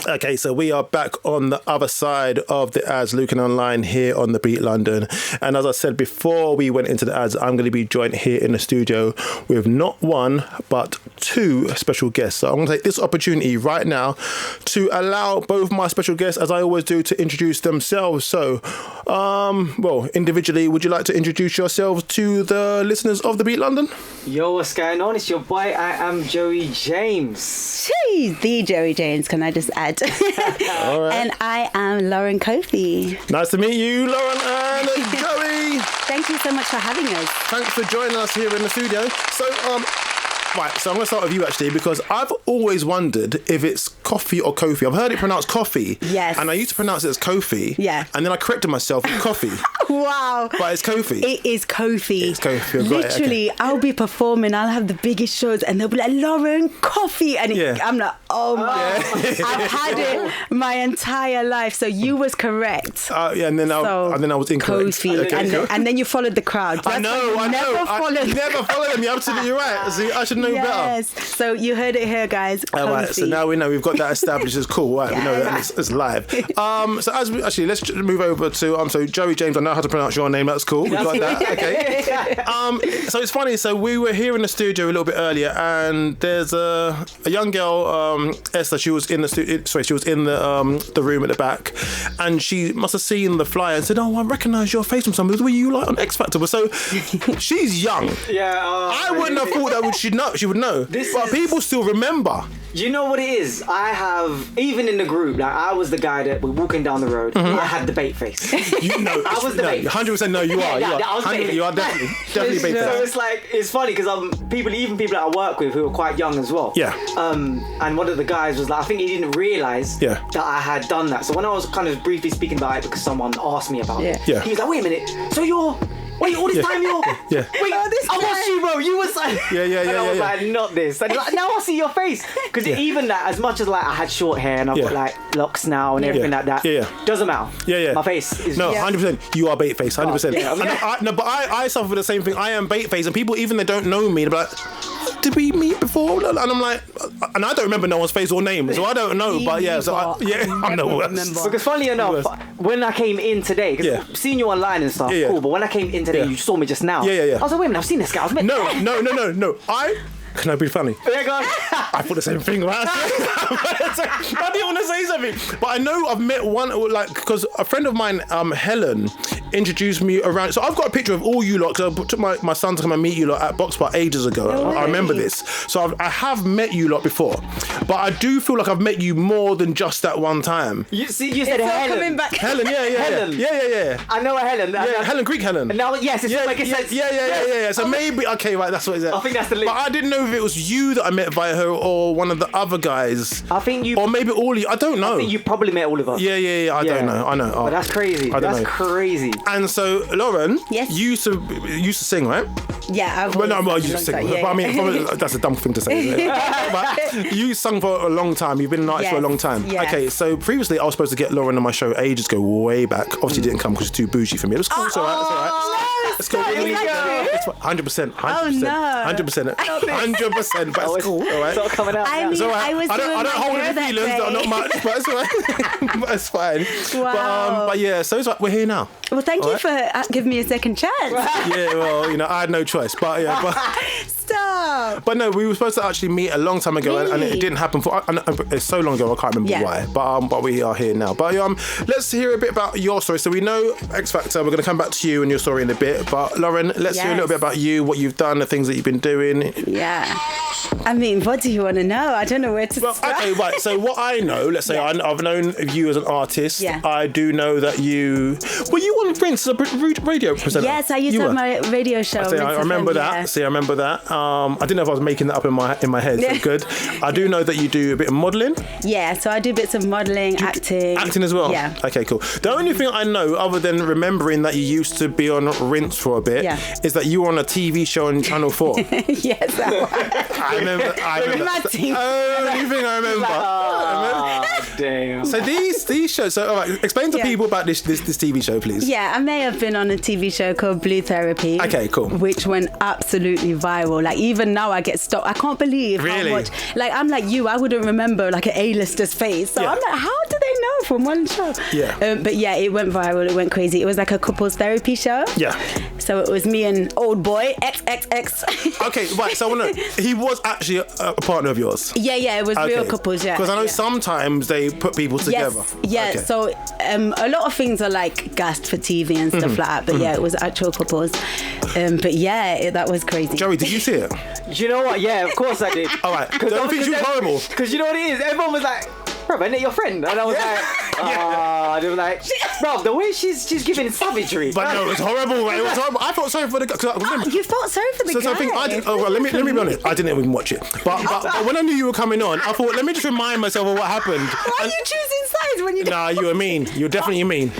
Okay, so we are back on the other side of the ads, Lukan Online here on the Beat London. And as I said before we went into the ads, I'm going to be joined here in the studio with not one, but two special guests. So I'm going to take this opportunity right now to allow both my special guests, as I always do, to introduce themselves. So, well, individually, would you like to introduce yourselves to the listeners of the Beat London? Yo, what's going on? It's your boy, I am Joey James. She's the Joey James, can I just add? All right. And I am Lauren Cofie. Nice to meet you, Lauren and Joey. Thank you so much for having us. Thanks for joining us here in the studio. So, right, so I'm going to start with you actually, because I've always wondered if it's Cofie or Cofie. I've heard it pronounced Cofie. Yes. And I used to pronounce it as Cofie. Yeah. And then I corrected myself with Cofie. Wow. But it's Cofie. It is Cofie. It's Cofie. I've got it, Literally, okay. I'll be performing, I'll have the biggest shows, and they'll be like, Lauren, Cofie. And Yeah. I'm like, oh my. I've had it my entire life. So you was correct. Yeah, and then I was incorrect. Cofie. Okay. And then you followed the crowd. I know. Never followed. I never follow them. You're absolutely right. See, I should know better. Yes. So you heard it here, guys. All right, so now we know we've got that established as cool. Right, we know that it's live. So let's just move over to so Joey James. I know how to pronounce your name. That's cool. We got that. Okay. So it's funny. So we were here in the studio a little bit earlier, and there's a young girl, Esther. She was in the studio. Sorry, she was in the room at the back, and she must have seen the flyer and said, "Oh, I recognise your face from somewhere. Were you like on X Factor?" So she's young. Yeah. I wouldn't have thought that she would know. But people still remember. You know what it is? I have, even in the group, like I was the guy that we're walking down the road. I had the bait face. You know, I was the bait. 100%. No, you are. I was bait. You are definitely bait. So it's like, it's funny because people that I work with who are quite young as well. Yeah. And one of the guys was like, I think he didn't realise that I had done that. So when I was kind of briefly speaking about it because someone asked me about it, he was like, wait a minute, so you're... Wait, all this time you're... Yeah. Wait, I watched you, bro. You was like... Yeah. And I was like, not this. And like, now I see your face. Because even that, as much as like I had short hair and I've got like locks now and everything like that, doesn't matter. Yeah. My face is... No, 100%. You are bait face, 100%. But I suffer the same thing. I am bait face, and people, even they don't know me, they're like, did we meet before? And I'm like, and I don't remember no one's face or name, so I don't know. But yeah, so I'm the worst. Because funny enough, when I came in today, because seeing you online and stuff, cool, but when I came in today, you saw me just now. Yeah. I was like, wait a minute, I've seen this guy. No. Can I be funny? Yeah, go on. I thought the same thing, right? I didn't want to say something, but I know I've met one, like, because a friend of mine, Helen, introduced me around. So I've got a picture of all you lot, because I took my son to come and meet you lot at Box Bar ages ago. I remember this. So I have met you lot before, but I do feel like I've met you more than just that one time. You said Helen. Coming back. Helen, yeah. Helen. Yeah. I know a Helen. Yeah, Helen, Greek Helen. Now, yes, it's like it says. Yeah. So maybe, okay, right, that's what it is. I think that's the link. But I didn't know if it was you that I met via her or one of the other guys. I think you... Or maybe all of you. I don't know. I think you probably met all of us. Yeah. I don't know. I know. But that's crazy. That's crazy. And so, Lauren, Yes? you used to sing, right? Yeah, You used to sing. But I mean, that's a dumb thing to say, isn't it? But you sung for a long time. You've been an artist for a long time. Yes. Okay, so previously I was supposed to get Lauren on my show ages ago, way back. Obviously didn't come because it's too bougie for me. It was cool. It's all right. It's cool. It's 100%. 100%. Oh, no. 100%. 100%. But it's cool. All right. It's all coming out. I mean, I was don't hold any feelings, not much, but it's all right. But it's fine. Wow. But yeah, so it's like we're here now. Well, thank you for giving me a second chance. Yeah, well, I had no choice, but Stop. But no, we were supposed to actually meet a long time ago, and it didn't happen it's so long ago I can't remember why. But we are here now. But let's hear a bit about your story. So we know X Factor. We're going to come back to you and your story in a bit. But Lauren, let's hear a little bit about you, what you've done, the things that you've been doing. Yeah. I mean, what do you want to know? I don't know where to start. Okay, right. So what I know, let's say I've known you as an artist. Yeah. I do know that you on Rinse as a radio presenter. Yes, I used to have my radio show. I remember that. Yeah. See, I remember that. I didn't know if I was making that up in my head. So good. I do know that you do a bit of modelling. Yeah, so I do bits of modelling, acting. Acting as well? Yeah. Okay, cool. The only thing I know, other than remembering that you used to be on Rinse for a bit, is that you were on a TV show on Channel 4. Yes, I remember. My team. Only thing I remember. Damn. So these shows. So all right, explain to people about this TV show, please. Yeah, I may have been on a TV show called Blue Therapy. Okay, cool. Which went absolutely viral. Like even now, I get stopped. I can't believe how much. Like I'm like you. I wouldn't remember like an A-lister's face. So I'm like, how do they know from one show? Yeah. But yeah, it went viral. It went crazy. It was like a couples therapy show. Yeah. So it was me and old boy XXX. Okay, right. So I want to. He was actually a partner of yours. Yeah, it was real couples. Yeah. Because I know sometimes they put people together. Yes. Yeah. So a lot of things are like gassed for TV and stuff like that. But yeah, it was actual couples. But yeah, that was crazy. Joey, did you see it? You know what? Yeah, of course I did. All right. Don't think she was horrible. Because you know what it is? Everyone was like, bro, isn't it your friend? And I was like, they were like, bro, the way she's giving savagery. But no, it was horrible. It was horrible. I felt sorry for the guy. You felt sorry for the guy? So I think let me be honest. I didn't even watch it. But when I knew you were coming on, I thought, let me just remind myself of what happened. Why are you choosing sides when you? Nah, you were mean. You're definitely mean.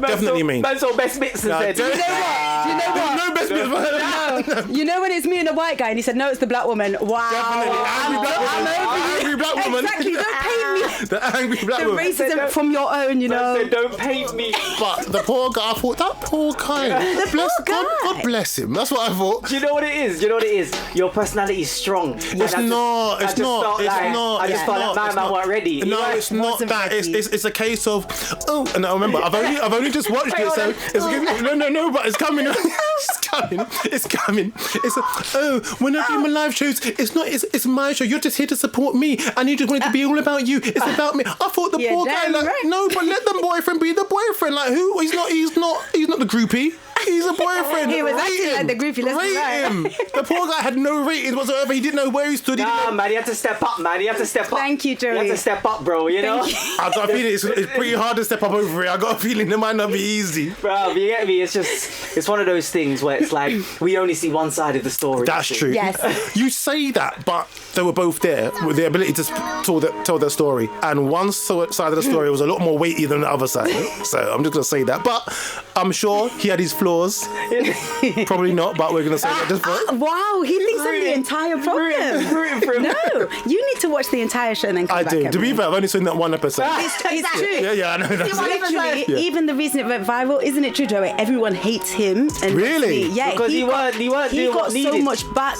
Definitely mean. Man saw best bits and said, Do you know what? No best bits. No. You know when it's me and a white guy and he said, no, it's the black woman. Wow. Definitely. Angry black woman. Exactly. Don't paint me. The angry black woman. Racism from your own, you know. Said, don't paint me. But the poor guy, I thought, that poor guy. God bless him. That's what I thought. Do you know what it is? Your personality is strong. It's not. I just felt like man weren't ready. No, it's not that. It's a case of, and I remember, I've only just watched it, so it's no, but it's coming. It's coming. When I do my live shows, it's my show. You're just here to support me, and you just want it to be all about you. It's about me. I thought the poor guy, no, but let the boyfriend be the boyfriend. Like who? He's not the groupie. He's a boyfriend. He was actually like the groupie. Rate him. The poor guy had no ratings whatsoever. He didn't know where he stood. Man, you have to step up, man. You have to step up. Thank you, Joey. You have to step up, bro. You know. I got a feeling it's pretty hard to step up over it. I got a feeling it might not be easy. Bro, you get me? It's one of those things where it's like we only see one side of the story. That's true. Yes. You say that, but they were both there with the ability to tell their story, and one side of the story was a lot more weighty than the other side. So I'm just gonna say that, but I'm sure he had his flaws. Probably not, but we're gonna say that just for wow, he thinks I'm the entire problem. No, you need to watch the entire show and then come back. I do. To be fair, I've only seen that one episode. It's true. Yeah, I know. That's literally, even the reason it went viral, isn't it true, Joey? Everyone hates him. And really? Yeah, because he got so much back.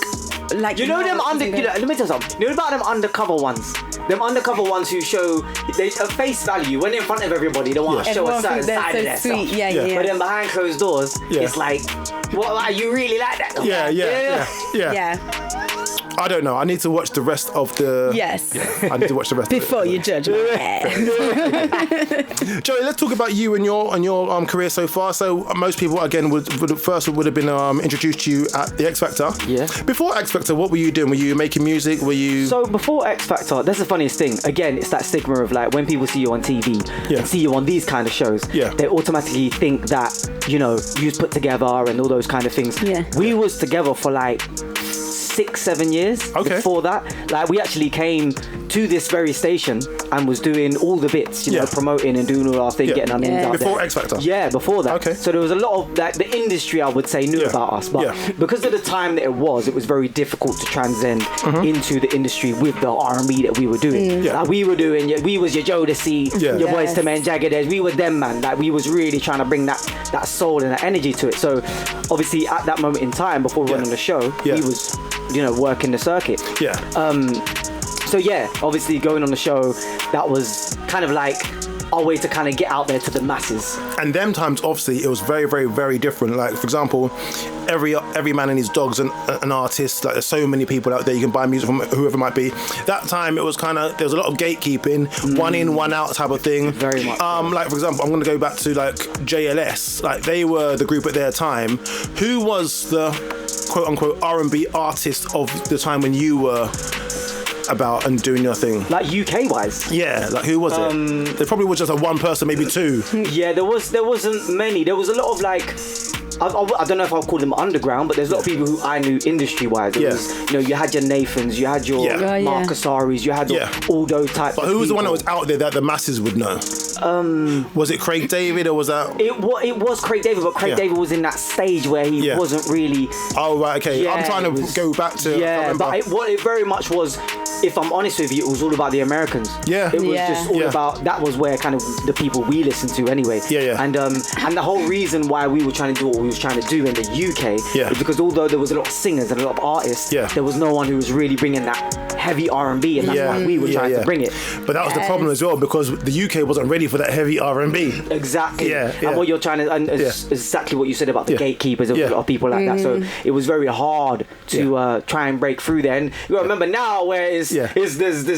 Like you know them let me tell you something. You know about them undercover ones? Them undercover ones who show they face value when they're in front of everybody. They want to show a certain side of their stuff. Yeah. But then behind closed doors, it's like, what? Like, you really like that? Yeah. I don't know. I need to watch the rest of the. Yes. Yeah, I need to watch the rest before of it. you judge. Joey, let's talk about you and your career so far. So most people again would have been introduced to you at the X Factor. Yeah. Before X Factor, what were you doing? Were you making music? Were you? So before X Factor, that's the funniest thing. Again, it's that stigma of like when people see you on TV and see you on these kind of shows, they automatically think that you was put together and all those kind of things. Yeah. We was together for like 6-7 years before that. Like we actually came to this very station and was doing all the bits, you know, promoting and doing all our thing, getting our names out before there. X Factor. Yeah, before that. Okay. So there was a lot of like the industry, I would say, knew about us, but because of the time that it was very difficult to transcend into the industry with the R&B that we were doing. Like we were doing, we was your Jodeci, your Boys to Men, Jagged Edge. We were them, man. Like we was really trying to bring that soul and that energy to it. So obviously at that moment in time, before we went on the show, we was working the circuit. So obviously going on the show, that was kind of like our way to kind of get out there to the masses. And them times, obviously, it was very, very, very different. Like, for example, every man and his dog's an artist. Like, there's so many people out there you can buy music from, whoever it might be. That time, it was kind of, there was a lot of gatekeeping, one in, one out type of thing. Very much. Like, for example, I'm going to go back to, like, JLS. Like, they were the group at their time. Who was the quote-unquote R&B artist of the time when you were about and doing your thing? Like UK wise? Yeah, like who was it? There probably was just one person, maybe two. Yeah, there wasn't many. There was a lot of like, I don't know if I'll call them underground, but there's a lot of people who I knew industry wise. You had your Nathans, you had your Mark Asaris, you had all those types. But who was the one that was out there that the masses would know? Was it Craig David or was that? It was Craig David, but Craig David was in that stage where he wasn't really. Oh right, okay. I'm trying to go back to. Yeah, but it very much was if I'm honest with you, it was all about the Americans. Yeah. It was just all about, that was where kind of the people we listened to anyway. Yeah. And the whole reason why we were trying to do what we was trying to do in the UK is because although there was a lot of singers and a lot of artists, there was no one who was really bringing that heavy R&B, and that's why we were trying to bring it. But that was the problem as well, because the UK wasn't ready for that heavy R&B. Exactly. Yeah. And what you're trying to, and exactly what you said about the gatekeepers, a lot of people like that. So it was very hard to try and break through there. And you remember now where there's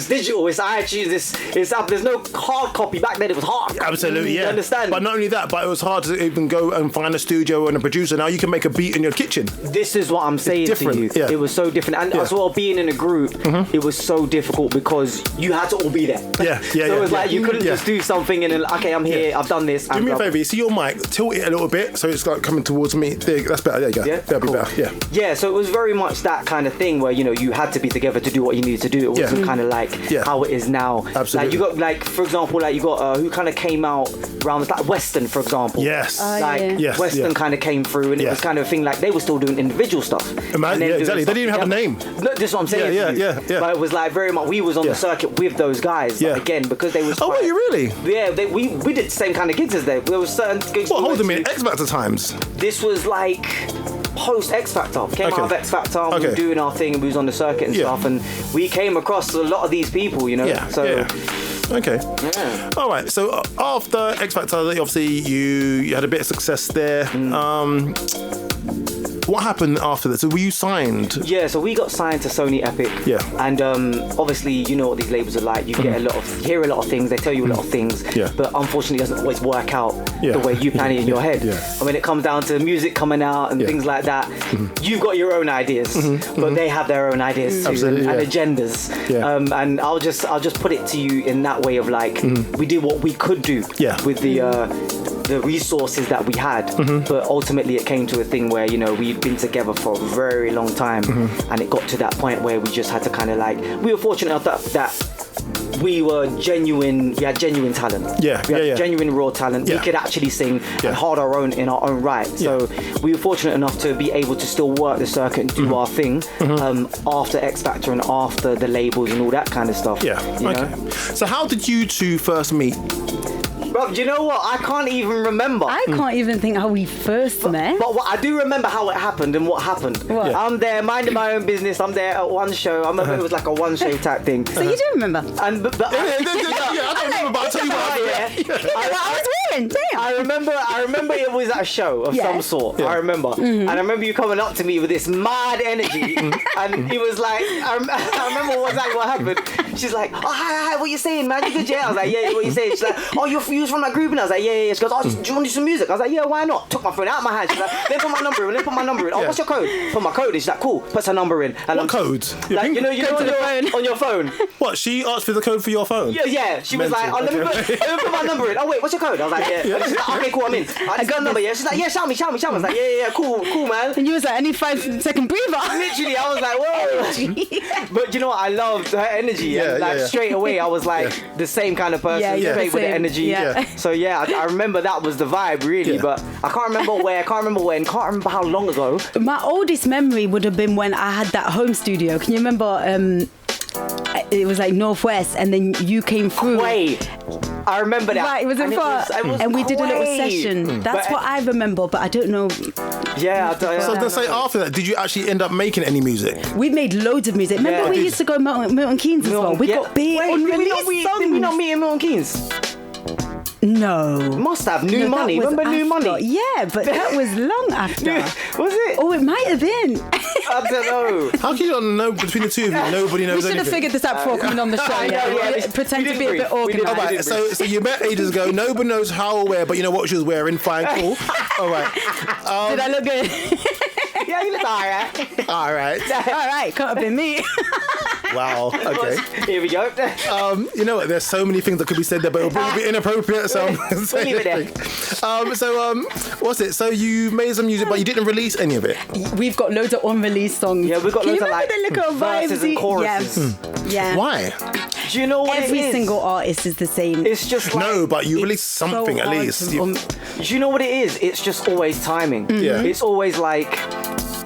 digital, it's iTunes, it's up. There's no hard copy. Back then it was hard. Absolutely, You understand? But not only that, but it was hard to even go and find a studio and a producer. Now you can make a beat in your kitchen. This is what I'm saying to you. Yeah. It was so different. And as well, being in a group, it was so difficult because you had to all be there. So it was like you couldn't just do something and then, okay, I'm here, I've done this. Do me a favour, you see your mic, tilt it a little bit so it's like coming towards me. There, that's better. There you go. Yeah? That'll be better. Yeah, so it was very much that kind of thing where, you know, you had to be together to do what you needed to do. It wasn't kind of like how it is now. Absolutely. Like you got, like, for example, like you got who kind of came out around this, like Western, for example. Yes. Western kind of came through, and it was kind of a thing like they were still doing individual stuff. Exactly. They didn't even have a name. No, this is what I'm saying. Yeah. But it was like very much, we was on the circuit with those guys. But again, because they was. Oh, were you really? Yeah, we did the same kind of gigs as they. There was certain gigs. What, hold a minute, X Factor times? This was like post X Factor. Came out of X Factor, we were doing our thing, and we was on the circuit and stuff, and we came across a lot of these people, you know. Okay. Yeah. All right. So after X Factor, obviously you had a bit of success there. What happened after that? So were you signed? Yeah, so we got signed to Sony Epic. Yeah. And obviously, you know what these labels are like. You get hear a lot of things. They tell you a lot of things. Yeah. But unfortunately, it doesn't always work out the way you plan it in your head. And when it comes down to music coming out and things like that, you've got your own ideas, but they have their own ideas too, and agendas. And I'll just put it to you in that way of like, we did what we could do with the resources that we had, but ultimately it came to a thing where, you know, we'd been together for a very long time, and it got to that point where we just had to kind of like, we were fortunate enough that we had genuine talent. We had genuine raw talent. We could actually sing and hold our own in our own right. So we were fortunate enough to be able to still work the circuit and do our thing after X Factor and after the labels and all that kind of stuff. You know? So how did you two first meet? Bro, do you know what? I can't even remember. I can't even think how we first met. But I do remember how it happened and what happened. What? I'm there minding my own business. I'm there at one show. I remember it was like a one show type thing. So you do remember? And but I don't remember, but I'll tell you what. I was wearing. Damn. I remember it was at a show of some sort. I remember, and I remember you coming up to me with this mad energy, and it was like I remember what happened. She's like, "Oh hi, what you saying, man? You good, yeah?" I was like, "Yeah, what you saying?" She's like, "Oh, you was from that group?" And I was like, "Yeah." She goes, "Oh, do you want to do some music?" I was like, "Yeah, why not?" Took my phone out of my hand. She's like, "Then put my number in. Oh, what's your code?" Put my code in. She's like, "Cool." Puts her number in. And what code? Like, you know on your phone. What? She asked for the code for your phone? Yeah. She was like, "Oh, let me put my number in. Oh wait, what's your code?" I was like, "Yeah." And she's like, "Okay, cool, I'm in." I got a number. Yeah. She's like, "Yeah, shout me." I was like, "Yeah, cool, man." And you was like, "I need 5-second breather." Literally, I was like, "Whoa!" But you know what? I loved her energy, and straight away, I was like the same kind of person, straight with the energy. So I remember that was the vibe, really. But I can't remember where, can't remember how long ago. My oldest memory would have been when I had that home studio. Can you remember? It was like Northwest, and then you came through. Wait. I remember that. Right, it was in front. And we did a little session. That's what I remember, but I don't know. Yeah. So let's say after that, did you actually end up making any music? We made loads of music. Remember we used to go Milton Keynes as well? We got big unreleased songs. Did we not meet in Milton Keynes? No. Must have New Money. Remember New Money? Yeah, but that was long after. Was it? Oh, it might have been. I don't know. How can you not know between the two of you? Nobody knows anything. We should have figured this out before coming on the show. Pretend to be a bit organised. All right, so you met ages ago. Nobody knows how or where, but you know what she was wearing. Fine, cool. All right. Did I look good? Yeah, you look alright. All right. Can't have been me. Wow. Okay. Here we go. You know what? There's so many things that could be said there, but it'll probably be inappropriate. So we'll leave it there. What's it? So you made some music, but you didn't release any of it. We've got loads of unreleased songs. Yeah, we've got loads of like verses and choruses. Yeah. Why? Do you know what Every it is? single artist is the same. It's just like, no, but you release something so at least. Do you know what it is? It's just always timing. Yeah. It's always like,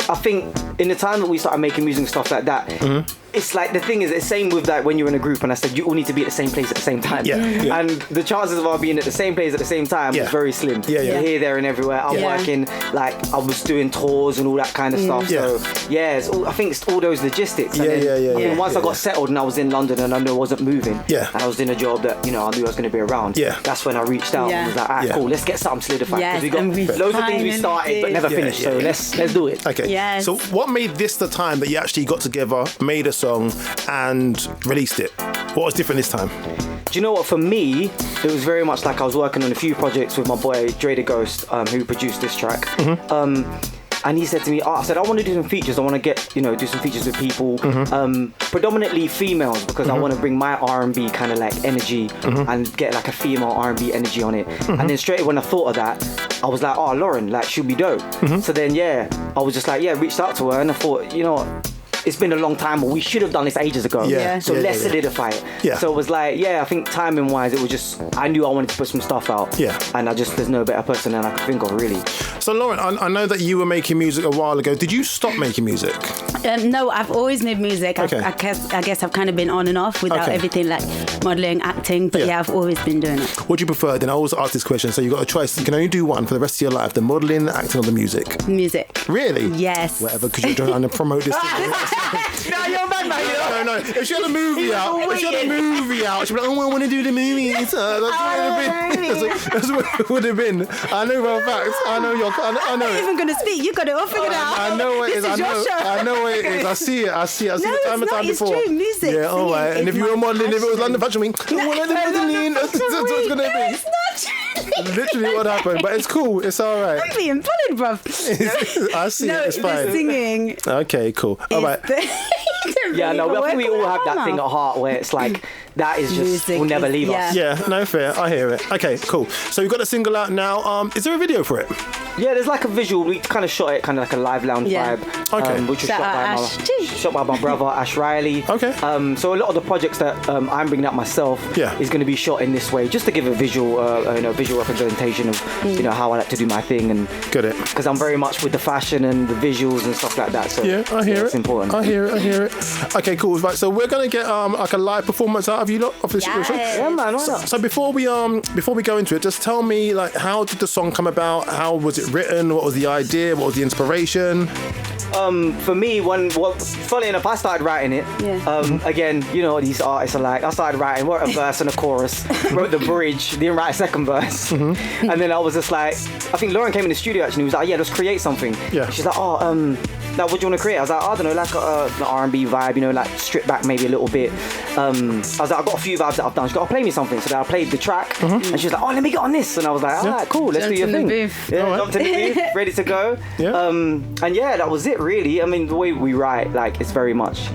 I think in the time that we started making music and stuff like that, it's like the thing is, it's same with like when you're in a group and I said you all need to be at the same place at the same time. And the chances of our being at the same place at the same time was very slim. Here, there, and everywhere. I'm working, like I was doing tours and all that kind of stuff. So it's all, I think it's all those logistics. And once I got settled and I was in London and I knew I wasn't moving, and I was in a job that I knew I was going to be around. That's when I reached out and was like, alright, cool, let's get something solidified. Because we got loads of things we started but never finished. So let's do it. Okay. So what made this the time that you actually got together, made a song, and released it? What was different this time? Do you know what? For me, it was very much like I was working on a few projects with my boy Dre the Ghost, who produced this track. And he said to me, I said, I want to do some features. I want to get, do some features with people, predominantly females, because I want to bring my R&B kind of like energy and get like a female R&B energy on it. And then straight when I thought of that, I was like, oh, Lauren, like, she'll be dope. So then, I was just like, reached out to her and I thought, you know what? It's been a long time, but we should have done this ages ago. So let's solidify it. So it was like, I think timing wise, it was just, I knew I wanted to put some stuff out. And there's no better person than I could think of, really. So Lauren, I know that you were making music a while ago. Did you stop making music? No, I've always made music. I guess I've kind of been on and off without everything like modelling, acting. But I've always been doing it. What do you prefer? Then I always ask this question. So you've got a choice. You can only do one for the rest of your life: the modelling, the acting, or the music. Music. Really? Yes. Whatever, because you're trying to promote this. No, you're mad, man. No. If she had a movie out, she'd be like, oh, I want to do the movie. That's what it would have been. I know for a fact. I know you're. I know I'm not it. even going to speak. You got it all figured out. I know what it is. This is your show. I know what it is. I see it. I see it time and time before. It's true. Music. Yeah, all right. And if you were modelling, if it was London Fashion Week, that's what it's going to be. It's not true. Literally what happened. But it's cool. It's all right. I'm being bullied, bruv. I see it. It's fine. The singing. Okay, cool. All right. I think we all have that thing at heart where it's like, that is just, music will never leave us. Yeah, no, fair. I hear it. Okay, cool. So we've got a single out now. Is there a video for it? Yeah, there's like a visual. We kind of shot it kind of like a live lounge vibe. Okay. Which was shot by my brother, Ash Riley. Okay. So a lot of the projects that I'm bringing up myself is going to be shot in this way, just to give a visual, visual representation of, how I like to do my thing. And got it. Because I'm very much with the fashion and the visuals and stuff like that. So yeah, I hear it. It's important. I hear it. Okay, cool. Right, so we're going to get like a live performance out of you lot of this show. Yeah, man. Why not? So before we go into it, just tell me, like, how did the song come about? How was it written? What was the idea? What was the inspiration? For me, funny enough, I started writing it. Again, you know what these artists are like. I started writing, wrote a verse and a chorus, wrote the bridge, didn't write a second verse. And then I was just like, I think Lauren came in the studio actually, he was like, let's create something. She's like, like, what do you want to create? I was like, I don't know, like an R&B vibe, like stripped back maybe a little bit. I was like, I've got a few vibes that I've done. She's got to play me something. So then I played the track and she was like, let me get on this. And I was like, all right, cool, let's do your thing. Jumped in the booth, ready to go. And that was it really. I mean, the way we write, like, it's very much just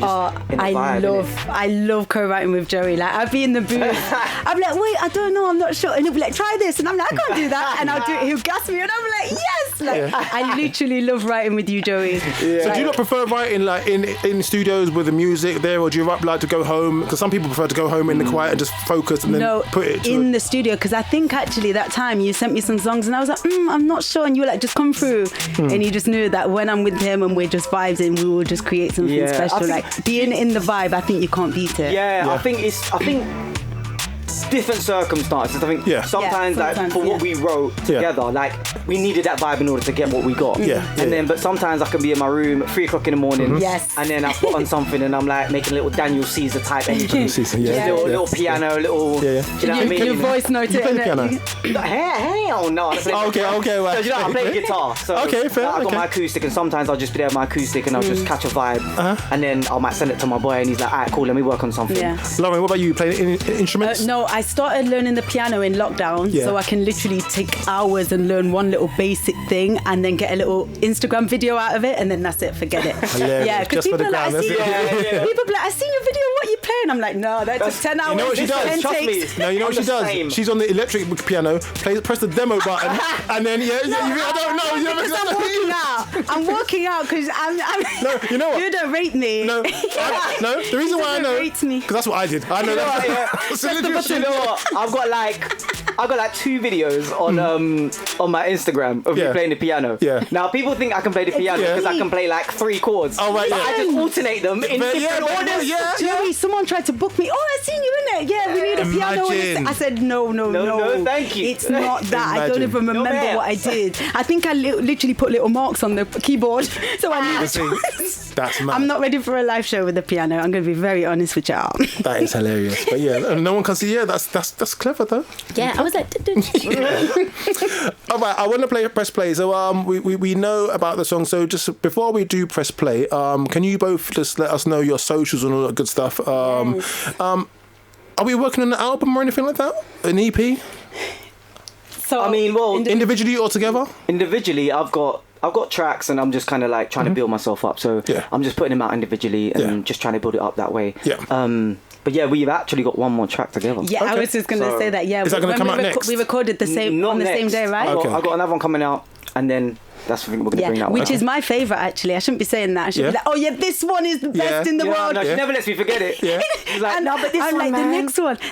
in the vibe. I love co-writing with Joey. Like, I'd be in the booth. I'm like, wait, I don't know, I'm not sure. And he'll be like, try this. And I'm like, I can't do that. And I'll do it. He'll gas me. And I'm like, yes. Like, I literally love writing with you, Joey. So do you not prefer writing like in studios with the music there, or do you like to go home? Because some people prefer to go home in the quiet and just focus and then put it in the studio. Because I think actually that time you sent me some songs and I was like, I'm not sure. And you were like, just come through. And you just knew that when I'm with him and we're just vibes and we will just create something special. Like being in the vibe, I think you can't beat it. I think different circumstances. I think sometimes like for what we wrote together, like we needed that vibe in order to get what we got. But sometimes I can be in my room at 3 o'clock in the morning. And then I put on something and I'm like making a little Daniel Caesar type energy. Little piano, little. Do you know what I mean? Your voice note. You play the piano? Hell no. Okay. Well. So, I play guitar. So fair. I got my acoustic, and sometimes I'll just be there with my acoustic and I'll just catch a vibe. And then I might send it to my boy and he's like, alright, cool, let me work on something. Lauren, what about you? Playing instruments? No, I started learning the piano in lockdown, so I can literally take hours and learn one little basic thing and then get a little Instagram video out of it, and then that's it, forget it. Because people are like, people be like, I seen your video, what you play? playing. I'm like, no, that took 10 hours. You know what she does? 10 Trust me. takes. No, you know what she does? She's on the electric piano, press the demo button, and then I don't know. Because I'm walking out. I'm walking out because I'm No, you know what? You don't rate me. No, the reason why I know, because that's what I did. I know that. So literally, You know what? I've got like 2 videos on my Instagram of me playing the piano. Yeah. Now people think I can play the piano because I can play like 3 chords. Oh, right, But yeah. I just alternate them in different orders. Joey, someone tried to book me. Oh, I seen you in it. Yeah, we need a piano. Imagine. I said, no, thank you. It's not that. I don't Imagine. even remember ma'am. what I did. I think I literally put little marks on the keyboard. So I need That's mad. I'm not ready for a live show with the piano. I'm going to be very honest with y'all. That is hilarious. But yeah, no one can see. Yeah, that's clever though. Yeah, I was like, All right, I want to press play. So we know about the song. So just before we do press play, can you both just let us know your socials and all that good stuff? Are we working on an album or anything like that? An EP? So I mean, well, Individually or together? individually, I've got tracks and I'm just kind of like trying to build myself up. So I'm just putting them out individually and just trying to build it up that way. Yeah. But yeah, we've actually got one more track together. yeah, I was just going to say that. Yeah, Is that gonna when come we out next? We recorded the same Not on the same next. day, right? Okay. I've got another one coming out, and then that's the thing we're going to bring out. Which is my favourite, actually. I shouldn't be saying that. I should be like, oh yeah, this one is the best in the world. No, she never lets me forget it. Yeah. She's like, no, but this I'm one, like, man.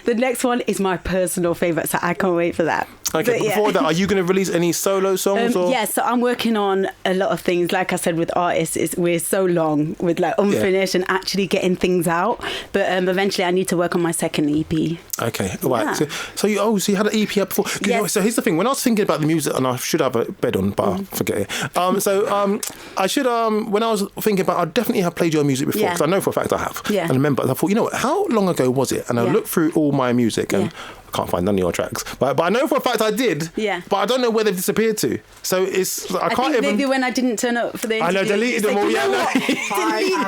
the next one is my personal favourite, so I can't wait for that. Okay, But yeah. before that, are you going to release any solo songs? Or? Yeah, so I'm working on a lot of things. Like I said, with artists, we're so long with like unfinished and actually getting things out. But eventually, I need to work on my second EP. Okay, all right. Yeah. So you had an EP up before. You know, so here's the thing. When I was thinking about the music, and I should have a bed on, but I forget it. I should. When I was thinking about, I definitely have played your music before because I know for a fact I have. Yeah. And I remember, I thought, you know what? How long ago was it? And I looked through all my music and. I can't find none of your tracks, but I know for a fact I did. Yeah. But I don't know where they've disappeared to. So I can't think even. maybe when I didn't turn up for the interview, I know, deleted them all. You know Yeah. what?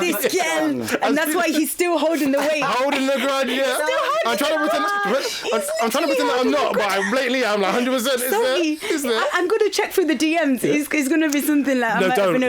Delete this girl, and that's why he's still holding the weight. Holding the grudge, yeah. I'm trying to pretend. I'm trying to pretend that I'm not, but I blatantly am. Like 100%. Sorry, Is there? I'm going to check through the DMs. It's going to be something like, No, don't.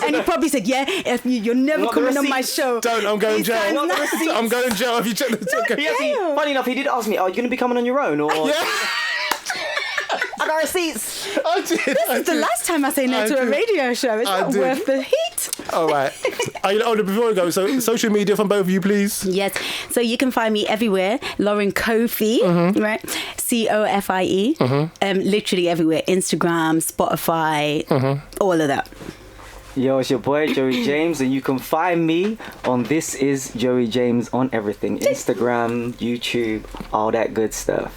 And he probably said, yeah, if you're never coming on my show. Don't, I'm going These jail. times, I'm going jail if you check the Funny enough, he did ask me, "Are you going to be coming on your own?" Or Yeah, I got receipts. I did. This is the last time I say no to a radio show. It's not worth the heat. All right. Before we go, so social media from both of you, please. Yes. So you can find me everywhere. Lauren Cofie, right? Cofie. Literally everywhere. Instagram, Spotify, all of that. Yo, it's your boy Joey James, and you can find me on This Is Joey James on everything: Instagram, YouTube, all that good stuff.